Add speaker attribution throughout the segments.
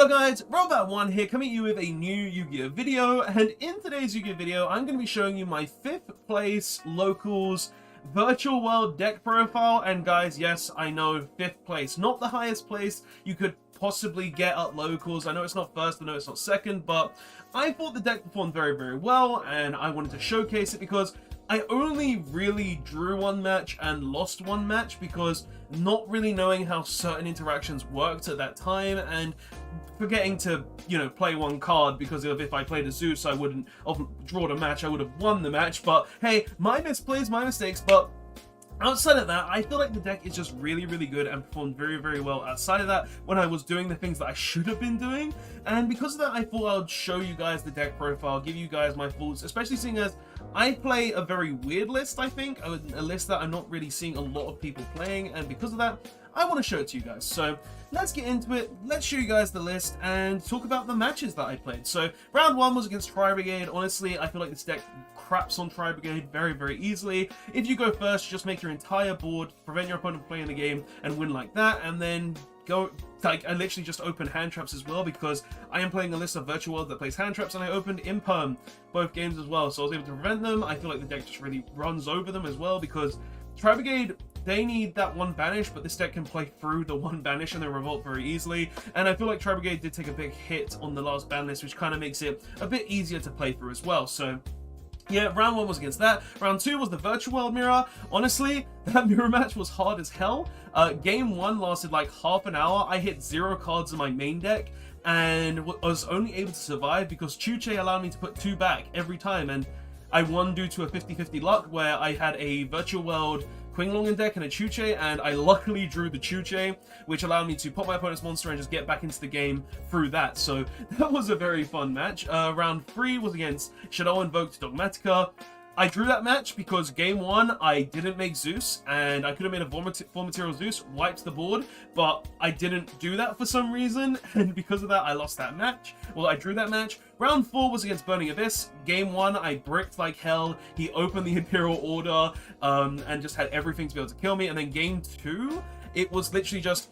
Speaker 1: Hello guys, Robot1 here, coming at you with a new Yu-Gi-Oh video, and in today's Yu-Gi-Oh video, I'm going to be showing you my 5th place locals virtual world deck profile. And guys, yes, I know 5th place, not the highest place you could possibly get at locals. I know it's not first, I know it's not second, but I thought the deck performed very, very well, and I wanted to showcase it because I only really drew one match and lost one match because not really knowing how certain interactions worked at that time and forgetting to, play one card because if I played a Zeus, I wouldn't have drawn a match, I would have won the match. But hey, my misplays, my mistakes, but outside of that, I feel like the deck is just really, really good and performed very, very well outside of that when I was doing the things that I should have been doing. And because of that, I thought I would show you guys the deck profile, give you guys my thoughts, especially seeing as I play a very weird list, I think, a list that I'm not really seeing a lot of people playing, and because of that, I want to show it to you guys. So let's get into it, let's show you guys the list and talk about the matches that I played. So round 1 was against Tri-Brigade. Honestly, I feel like this deck craps on Tri-Brigade very, very easily. If you go first, just make your entire board, prevent your opponent from playing the game, and win like that, and then go, I literally just open hand traps as well because I am playing a list of virtual world that plays hand traps, and I opened Imperm both games as well, so I was able to prevent them. I feel like the deck just really runs over them as well because Tri-Brigade, they need that one banish, but this deck can play through the one banish and then revolt very easily. And I feel like Tri-Brigade did take a big hit on the last ban list, which kind of makes it a bit easier to play through as well. So yeah, round 1 was against that. Round 2 was the virtual world mirror. Honestly, that mirror match was hard as hell. Game 1 lasted like half an hour. I hit 0 cards in my main deck and was only able to survive because Chuche allowed me to put 2 back every time, and I won due to a 50-50 luck where I had a virtual world Qinglong in deck and a Chuche, and I luckily drew the Chuche, which allowed me to pop my opponent's monster and just get back into the game through that. So that was a very fun match. Round 3 was against Shadow Invoked Dogmatica. I drew that match because game 1 I didn't make Zeus, and I could have made a Form Material Zeus, wiped the board, but I didn't do that for some reason, and because of that I lost that match. Well, I drew that match. Round 4 was against Burning Abyss. Game 1 I bricked like hell, he opened the Imperial Order, and just had everything to be able to kill me, and then game 2, it was literally just,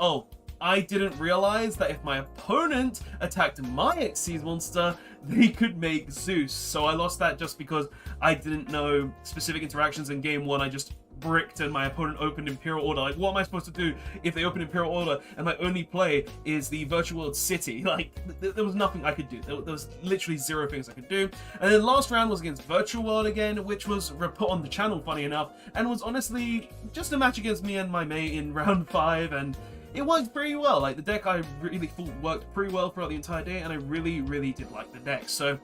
Speaker 1: I didn't realize that if my opponent attacked my Xyz monster, they could make Zeus. So I lost that just because I didn't know specific interactions in game 1. I just bricked and my opponent opened Imperial Order. Like, what am I supposed to do if they open Imperial Order and my only play is the virtual world city? Like, there was nothing I could do. There was literally 0 things I could do. And then last round was against virtual world again, which was put on the channel, funny enough, and was honestly just a match against me and my mate in round 5, and it worked pretty well. Like, the deck I really thought worked pretty well throughout the entire day, and I really, really did like the deck. So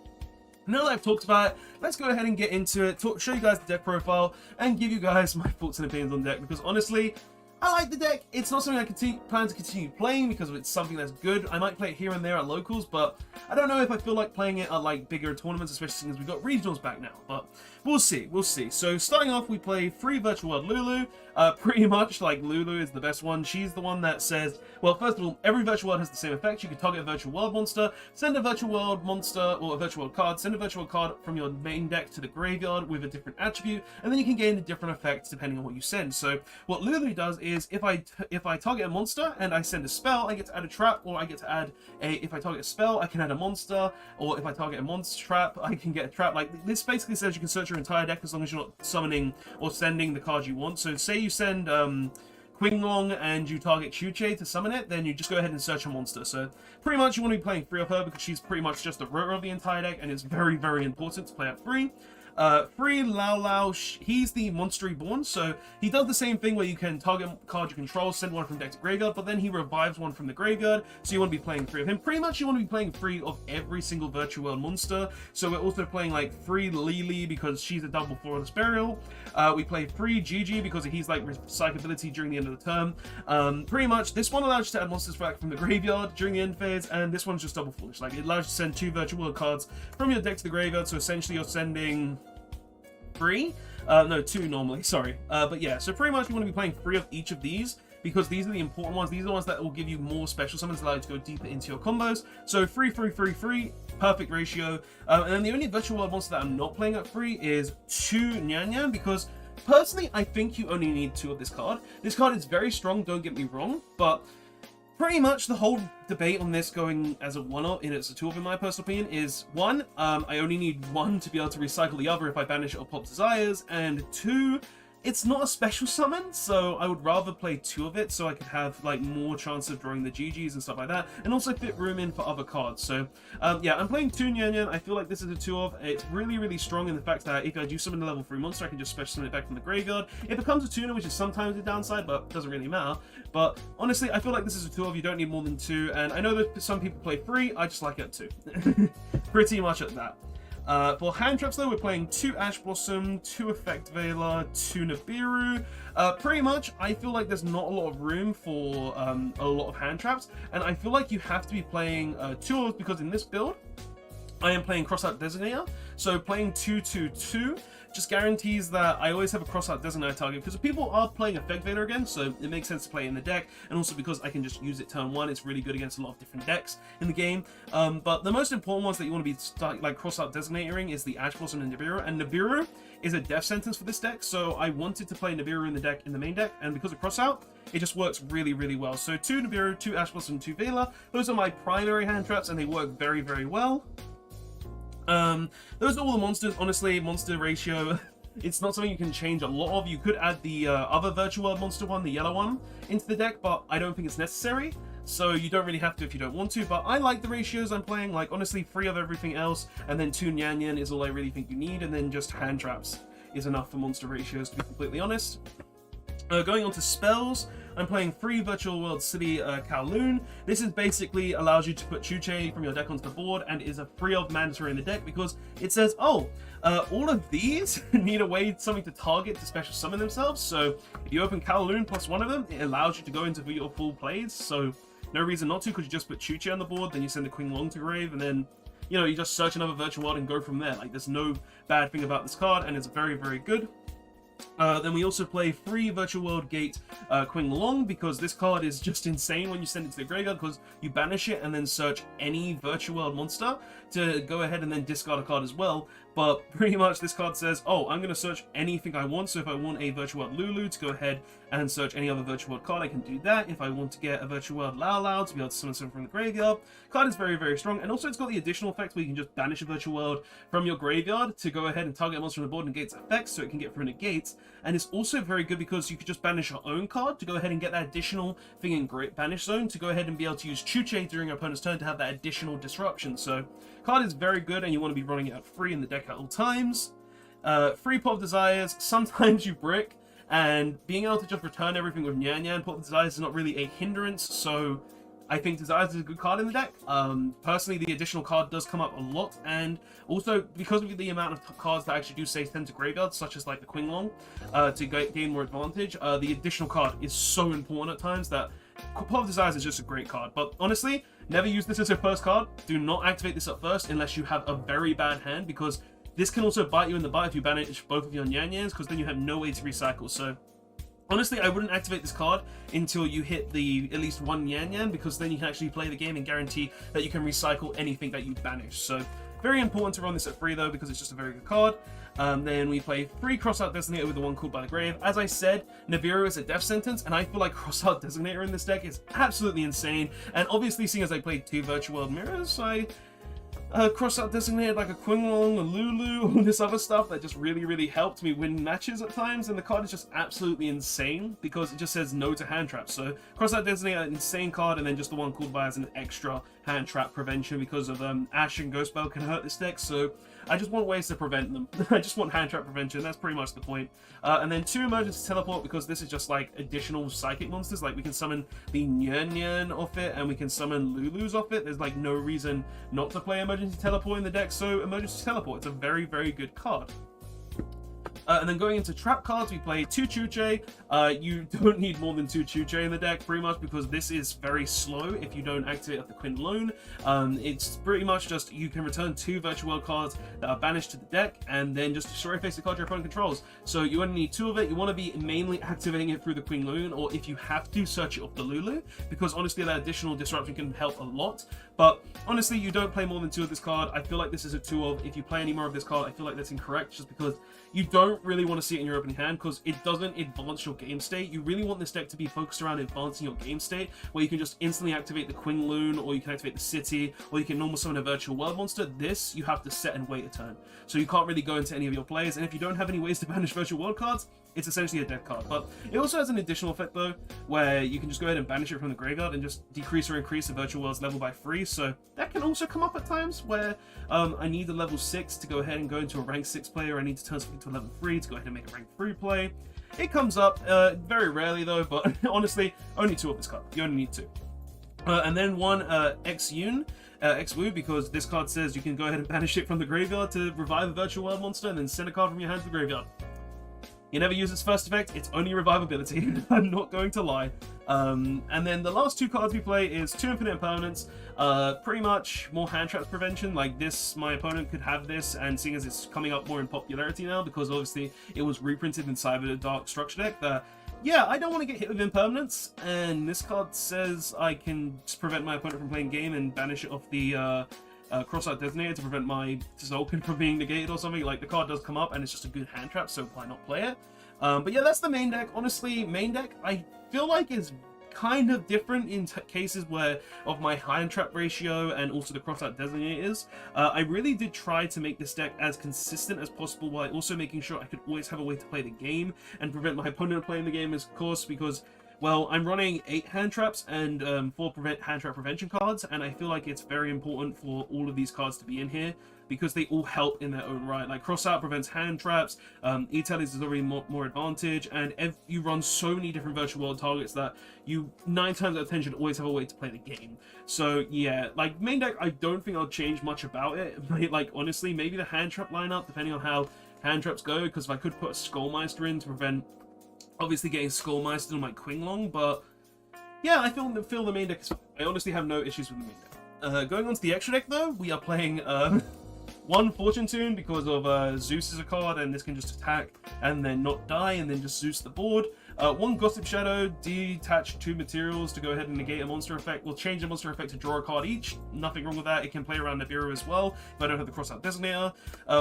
Speaker 1: now that I've talked about it, let's go ahead and get into it, show you guys the deck profile, and give you guys my thoughts and opinions on the deck, because honestly, I like the deck. It's not something I plan to continue playing because it's something that's good. I might play it here and there at locals, but I don't know if I feel like playing it at like bigger tournaments, especially since we've got regionals back now, but we'll see, we'll see. So starting off, we play 3 Virtual World Lulu. Pretty much like Lulu is the best one. She's the one that says, well, first of all, every virtual world has the same effect. You can target a virtual world monster, send a virtual world monster or a virtual world card, send a virtual card from your main deck to the graveyard with a different attribute, and then you can gain a different effect depending on what you send. So what Lulu does is if I target a monster and I send a spell, I get to add a trap, or I get to add if I target a spell, I can add a monster, or if I target a monster trap, I can get a trap. Like, this basically says you can search your entire deck as long as you're not summoning or sending the cards you want. So say you send Qinglong and you target Chuche to summon it, then you just go ahead and search a monster. So pretty much you want to be playing 3 of her because she's pretty much just the rotor of the entire deck, and it's very, very important to play at 3. 3 Lao Lao, he's the Monster Reborn, so he does the same thing where you can target card you control, send one from deck to graveyard, but then he revives one from the graveyard, so you want to be playing 3 of him. Pretty much you want to be playing 3 of every single virtual world monster, so we're also playing like 3 Lily because she's a double Flawless Burial. We play 3 Gigi because he's like recyclability during the end of the turn. Pretty much this one allows you to add monsters back from the graveyard during the end phase, and this one's just double Foolish. Like, it allows you to send 2 virtual world cards from your deck to the graveyard, so essentially you're sending 3? No, 2 normally, sorry. But yeah, so pretty much you want to be playing 3 of each of these because these are the important ones. These are the ones that will give you more special summons, allow you to go deeper into your combos. So 3, 3, 3, 3, perfect ratio. And then the only virtual world monster that I'm not playing at 3 is 2 Nyan, because personally I think you only need 2 of this card. This card is very strong, don't get me wrong, but pretty much the whole debate on this going as a one-off, it's a two-off in my personal opinion, is one, I only need one to be able to recycle the other if I banish it or pop desires, and two, it's not a special summon, so I would rather play two of it so I could have like more chance of drawing the GGs and stuff like that, and also fit room in for other cards. So yeah, I'm playing 2 Nyan Nyan. I feel like this is a 2-of. It's really strong in the fact that if I do summon a level 3 monster, I can just special summon it back from the graveyard. It becomes a tuner, which is sometimes a downside, but doesn't really matter. But honestly, I feel like this is a 2-of. You don't need more than 2, and I know that some people play 3. I just like it at 2. Pretty much at that. For hand traps though, we're playing 2 Ash Blossom, 2 Effect Veiler, 2 Nibiru. Pretty much, I feel like there's not a lot of room for a lot of hand traps, and I feel like you have to be playing 2 because in this build, I am playing Crossout Designator, so playing 2/2/2 just guarantees that I always have a Crossout Designator target, because people are playing Effect Vader again, so it makes sense to play it in the deck, and also because I can just use it turn 1, it's really good against a lot of different decks in the game. But the most important ones that you want to be like Crossout Designating is the Ash Blossom and Nibiru, and Nibiru is a death sentence for this deck, so I wanted to play Nibiru in the deck, in the main deck, and because of Crossout, it just works really well. So 2 Nibiru, 2 Ash Blossom, 2 Veiler, those are my primary hand traps, and they work very well. Those are all the monsters. Honestly, monster ratio, it's not something you can change a lot of. You could add the other Virtual World monster one, the yellow one, into the deck, but I don't think it's necessary. So you don't really have to if you don't want to, but I like the ratios I'm playing. Like, honestly, 3 of everything else, and then 2 Nyan Nyan is all I really think you need, and then just hand traps is enough for monster ratios, to be completely honest. Going on to spells, I'm playing 3 Virtual World City Kowloon. This is basically allows you to put Chuche from your deck onto the board, and is a 3-of mandatory in the deck because it says, oh, all of these need a way, something to target to special summon themselves. So if you open Kowloon plus 1 of them, it allows you to go into your full plays. So no reason not to, because you just put Chuche on the board, then you send the Queen Long to grave, and then, you know, you just search another Virtual World and go from there. Like, there's no bad thing about this card, and it's very good. Then we also play 3 Virtual World Gate Queen Long, because this card is just insane when you send it to the graveyard, because you banish it and then search any Virtual World monster to go ahead and then discard a card as well. But pretty much this card says, oh, I'm going to search anything I want. So if I want a Virtual World Lulu to go ahead and search any other Virtual World card, I can do that. If I want to get a Virtual World Lao Lao to be able to summon something from the graveyard, card is very strong. And also it's got the additional effect where you can just banish a Virtual World from your graveyard to go ahead and target a monster on the board and negates effects, so it can get through negates. And it's also very good because you could just banish your own card to go ahead and get that additional thing in Great Banish Zone to go ahead and be able to use Chuche during your opponent's turn to have that additional disruption. So card is very good, and you want to be running it at 3 in the deck at all times. 3 Pop Desires, sometimes you brick, and being able to just return everything with Nyan Nyan Pop Desires is not really a hindrance, so I think Desires is a good card in the deck. Personally, the additional card does come up a lot, and also because of the amount of cards that actually do say send to graveyards, such as like the Queen Long, to gain more advantage, the additional card is so important at times that Pop Desires is just a great card. But honestly, never use this as your first card. Do not activate this up first unless you have a very bad hand, because this can also bite you in the butt if you banish both of your Nyan Nyans, because then you have no way to recycle. So honestly, I wouldn't activate this card until you hit the at least 1 Nyan Nyan, because then you can actually play the game and guarantee that you can recycle anything that you banish. So very important to run this at 3 though, because it's just a very good card. Then we play 3 Crossout Designator with the 1 called by the grave. As I said, Nibiru is a death sentence, and I feel like Crossout Designator in this deck is absolutely insane. And obviously, seeing as I played 2 Virtual World Mirrors, I Crossout Designated like a Queen Long, a Lulu, all this other stuff that just really helped me win matches at times, and the card is just absolutely insane because it just says no to hand traps. So Crossout Designated, an insane card, and then just the 1 called by as an extra hand trap prevention because of Ash and Ghost Bell can hurt this deck, so I just want ways to prevent them. I just want hand trap prevention, that's pretty much the point. And then 2 Emergency Teleport, because this is just like additional psychic monsters. Like we can summon the Nyan Nyan off it, and we can summon Lulus off it. There's like no reason not to play Emergency Teleport in the deck, so Emergency Teleport, it's a very good card. And then going into trap cards, we play 2 Chuche. You don't need more than 2 Chuche in the deck, pretty much, because this is very slow if you don't activate the Quinn Lone. It's pretty much just you can return 2 Virtual World cards that are banished to the deck, and then just destroy face the card your opponent controls. So you only need 2 of it. You want to be mainly activating it through the Queen Lune, or if you have to, search it off the Lulu, because honestly that additional disruption can help a lot. But honestly, you don't play more than 2 of this card. I feel like this is a 2 of. If you play any more of this card, I feel like that's incorrect, just because you don't don't really want to see it in your opening hand because it doesn't advance your game state. You really want this deck to be focused around advancing your game state, where you can just instantly activate the Queen Loon, or you can activate the City, or you can normal summon a Virtual World monster. This, you have to set and wait a turn. So you can't really go into any of your plays, and if you don't have any ways to banish Virtual World cards, it's essentially a dead card. But it also has an additional effect though, where you can just go ahead and banish it from the graveyard and just decrease or increase the Virtual World's level by 3. So that can also come up at times where I need a level 6 to go ahead and go into a rank 6 play, or I need to turn something to a level 3 to go ahead and make a rank 3 play. It comes up very rarely though, but honestly, only 2 of this card. You only need 2. And then one X-Woo, because this card says you can go ahead and banish it from the graveyard to revive a Virtual World monster and then send a card from your hand to the graveyard. You never use its first effect, it's only revivability, I'm not going to lie. And then the last 2 cards we play is 2 Infinite Impermanents, pretty much more hand traps prevention. Like this, my opponent could have this, and seeing as it's coming up more in popularity now, because obviously it was reprinted in Cyber Dark Structure deck, yeah, I don't want to get hit with Impermanence, and this card says I can just prevent my opponent from playing game and banish it off the Cross-Out Designator to prevent my Tzolk'in from being negated or something. Like, the card does come up and it's just a good hand trap, so why not play it? But yeah, that's the main deck. Honestly, main deck, I feel like is kind of different in cases where of my hand trap ratio and also the Cross-Out Designators. I really did try to make this deck as consistent as possible, while also making sure I could always have a way to play the game and prevent my opponent playing the game, of course, because, well, I'm running 8 hand traps and 4 hand trap prevention cards, and I feel like it's very important for all of these cards to be in here because they all help in their own right. Like, Cross-Out prevents hand traps, E-Tellys is already more advantage, and you run so many different Virtual World targets that you 9 times out of 10 should always have a way to play the game. So yeah, like, main deck, I don't think I'll change much about it. Like, honestly, maybe the hand trap lineup, depending on how hand traps go, because if I could put a Skullmeister in to prevent obviously getting Skullmeister on my Qinglong, but yeah, I feel the main deck is fine. I honestly have no issues with the main deck. Going on to the extra deck though, we are playing one Fortune Tune because of Zeus is a card, and this can just attack and then not die and then just Zeus the board. One Gossip Shadow, detach 2 materials to go ahead and negate a monster effect. We'll change a monster effect to draw a card each. Nothing wrong with that. It can play around Nibiru as well if I don't have the Cross-Out Designator.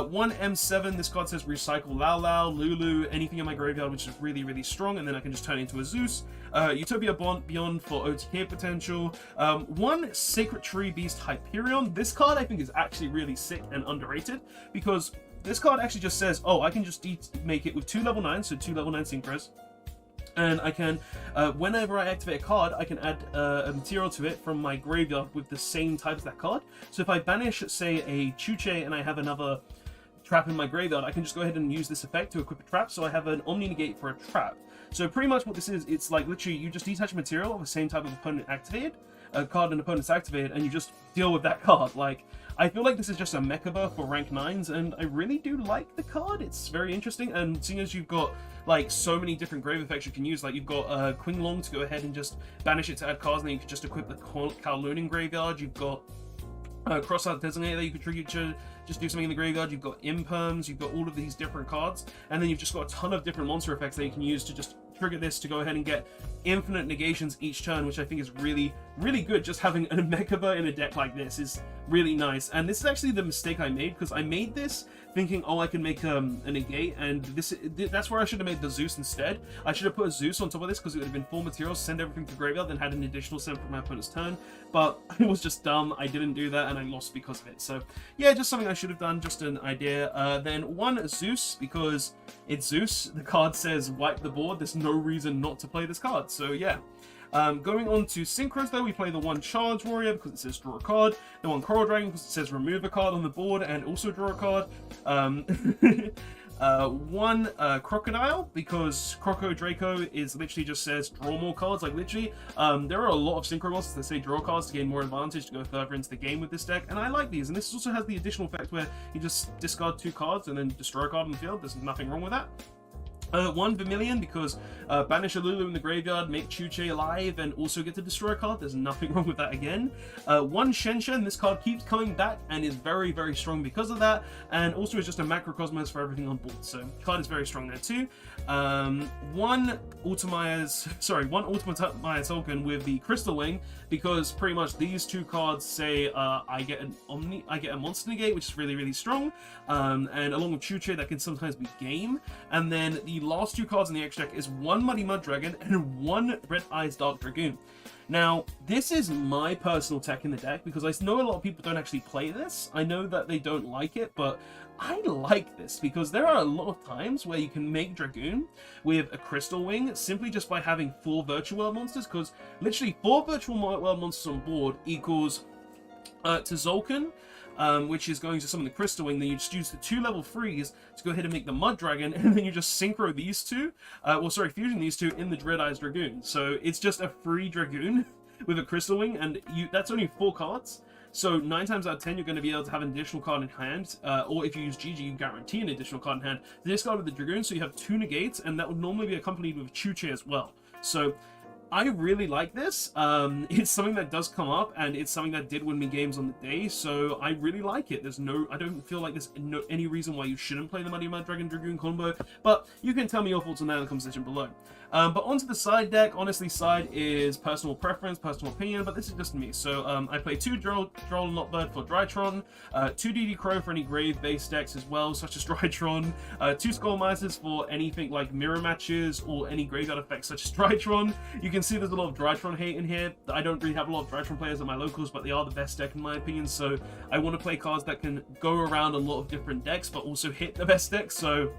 Speaker 1: One M7, this card says recycle Lao Lao, Lulu, anything in my graveyard which is really, really strong, and then I can just turn it into a Zeus. Utopia Beyond for OTK potential. One Sacred Tree Beast Hyperion. This card I think is actually really sick and underrated, because this card actually just says, oh, I can just make it with 2 level 9s, so 2 level 9 synchros. And I can, whenever I activate a card, I can add a material to it from my graveyard with the same type as that card. So if I banish, say, a Chuche and I have another trap in my graveyard, I can just go ahead and use this effect to equip a trap, so I have an Omni Negate for a trap. So pretty much what this is, it's like literally you just detach a material of the same type of opponent activated, a card an opponent's activated, and you just deal with that card. Like, I feel like this is just a Mechaba for rank 9s, and I really do like the card. It's very interesting, and seeing as you've got like so many different grave effects you can use, like you've got Qinglong to go ahead and just banish it to add cards, and then you can just equip the Kowloon in graveyard. You've got Cross-Out Designator that you could trigger to just do something in the graveyard. You've got Imperms, you've got all of these different cards, and then you've just got a ton of different monster effects that you can use to just trigger this to go ahead and get infinite negations each turn, which I think is really, really good. Just having a Mechaba in a deck like this is really nice. And this is actually the mistake I made, because I made this thinking, oh, I can make a negate, and that's where I should have made the Zeus instead. I should have put a Zeus on top of this, because it would have been 4 materials, send everything to graveyard, then had an additional send for my opponent's turn. But it was just dumb. I didn't do that, and I lost because of it. So yeah, just something I should have done, just an idea. Then one Zeus, because it's Zeus. The card says wipe the board. There's no reason not to play this card. So yeah. Going on to Synchros though, we play the one Charge Warrior because it says draw a card, the one Coral Dragon because it says remove a card on the board and also draw a card, one Crocodile because Croco Draco is literally just says draw more cards. Like literally, there are a lot of Synchro monsters that say draw cards to gain more advantage to go further into the game with this deck, and I like these. And this also has the additional effect where you just discard 2 cards and then destroy a card on the field. There's nothing wrong with that. One Vermilion, because banish a Lulu in the graveyard, make Chuche alive, and also get to destroy a card. There's nothing wrong with that again. One Shenshen, this card keeps coming back and is very, very strong because of that, and also is just a macrocosmos for everything on board, so the card is very strong there too. One Ultimate token with the Crystal Wing, because pretty much these two cards say I get a Monster Negate, which is really, really strong, and along with Chuche, that can sometimes be game. And then the last two cards in the X deck is one Muddy Mud Dragon and one Red Eyes Dark Dragoon. Now, this is my personal tech in the deck, because I know a lot of people don't actually play this. I know that they don't like it, but I like this, because there are a lot of times where you can make Dragoon with a Crystal Wing simply just by having 4 Virtual World monsters, because literally 4 Virtual World monsters on board equals to Zolkin, which is going to summon the Crystal Wing. Then you just use the 2 level 3s to go ahead and make the Mud Dragon, and then you just synchro these two, fusion these two in the Dread Eyes Dragoon. So it's just a free Dragoon with a Crystal Wing, and that's only 4 cards. So 9 times out of 10, you're going to be able to have an additional card in hand, or if you use GG, you guarantee an additional card in hand. This card with the Dragoon, so you have 2 negates, and that would normally be accompanied with Chuche as well. So I really like this. It's something that does come up, and it's something that did win me games on the day, so I really like it. I don't feel like there's any reason why you shouldn't play the Muddy Mud Dragon Dragoon combo, but you can tell me your thoughts on that in the comment section below. But onto the side deck. Honestly, side is personal preference, personal opinion, but this is just me. So I play 2 Droll Not Bird for Drytron, 2 DD Crow for any grave-based decks as well, such as Drytron, 2 Skullmasters for anything like mirror matches or any graveyard effects such as Drytron. You can see there's a lot of Drytron hate in here. I don't really have a lot of Drytron players at my locals, but they are the best deck in my opinion, so I want to play cards that can go around a lot of different decks, but also hit the best decks. So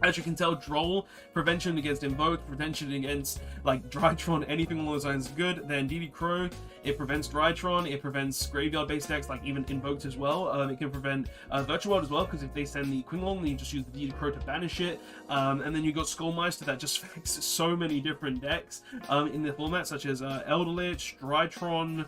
Speaker 1: as you can tell, Droll, prevention against Invoke, prevention against like Drytron, anything along those lines is good. Then DD Crow, it prevents Drytron, it prevents graveyard-based decks, like even Invoked as well. It can prevent Virtual World as well, because if they send the Quinlong, then you just use the DD Crow to banish it. And then you got Skullmeister that just affects so many different decks in the format, such as Elder Lich, Drytron,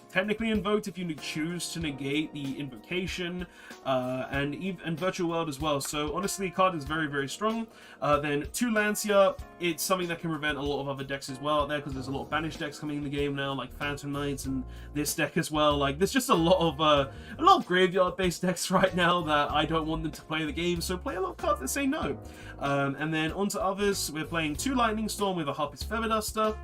Speaker 1: technically Invoked if you choose to negate the Invocation, and Virtual World as well. So honestly, the card is very, very strong. Then 2 Lancia, it's something that can prevent a lot of other decks as well out there, because there's a lot of banished decks coming in the game now, like Phantom Knights and this deck as well. Like there's just a lot of graveyard based decks right now that I don't want them to play the game, so play a lot of cards that say no. And then onto others, we're playing 2 Lightning Storm with a Harpy's Feather Duster.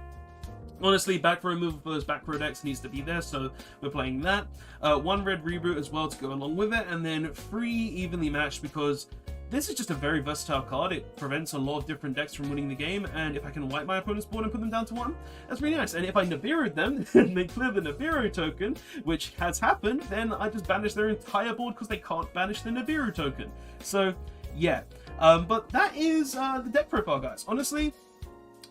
Speaker 1: Honestly, back row removal for those back row decks needs to be there, so we're playing that. 1 Red Reboot as well to go along with it, and then 3 Evenly Matched, because this is just a very versatile card. It prevents a lot of different decks from winning the game, and if I can wipe my opponent's board and put them down to 1, that's really nice. And if I Nibiru'd them and they clear the Nibiru token, which has happened, then I just banish their entire board because they can't banish the Nibiru token. So, yeah. But that is the deck profile, guys. Honestly,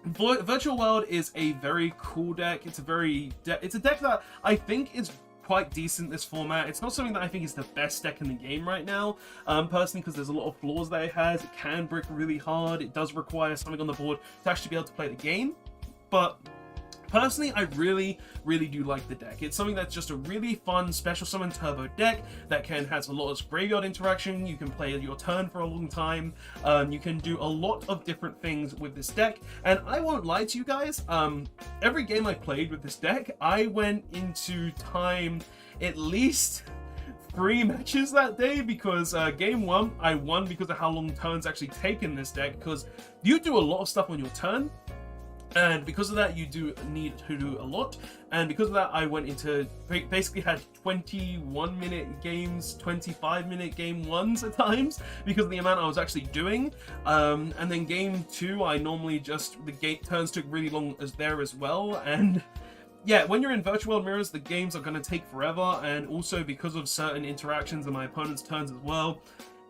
Speaker 1: Virtual World is a very cool deck. It's a deck that I think is quite decent this format. It's not something that I think is the best deck in the game right now, personally, because there's a lot of flaws that it has. It can brick really hard. It does require something on the board to actually be able to play the game. But personally, I really, really do like the deck. It's something that's just a really fun special summon turbo deck that has a lot of graveyard interaction. You can play your turn for a long time. You can do a lot of different things with this deck. And I won't lie to you guys, every game I played with this deck, I went into time at least 3 matches that day, because game 1, I won because of how long turns actually take in this deck, because you do a lot of stuff on your turn. And because of that, you do need to do a lot. And because of that, I went into, basically had 21-minute games, 25-minute game 1s at times, because of the amount I was actually doing. And then game 2, I normally just, the turns took really long as well. And yeah, when you're in Virtual World Mirrors, the games are going to take forever. And also because of certain interactions and my opponent's turns as well,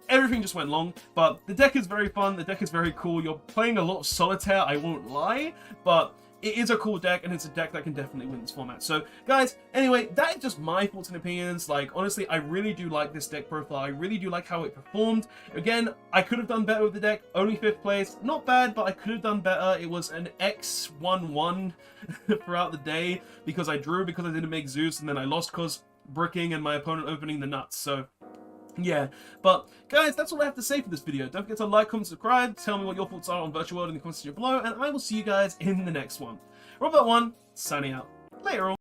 Speaker 1: everything just went long. But the deck is very fun, the deck is very cool. You're playing a lot of Solitaire, I won't lie, but it is a cool deck, and it's a deck that can definitely win this format. So guys, anyway, that is just my thoughts and opinions. Like, honestly, I really do like this deck profile. I really do like how it performed. Again, I could have done better with the deck. Only 5th place, not bad, but I could have done better. It was an X1-1 throughout the day, because I drew, because I didn't make Zeus, and then I lost because bricking and my opponent opening the nuts. So Yeah, but guys, that's all I have to say for this video. Don't forget to like, comment, subscribe, tell me what your thoughts are on Virtual World in the comments section below, and I will see you guys in the next one. Robert1, signing out. Later all.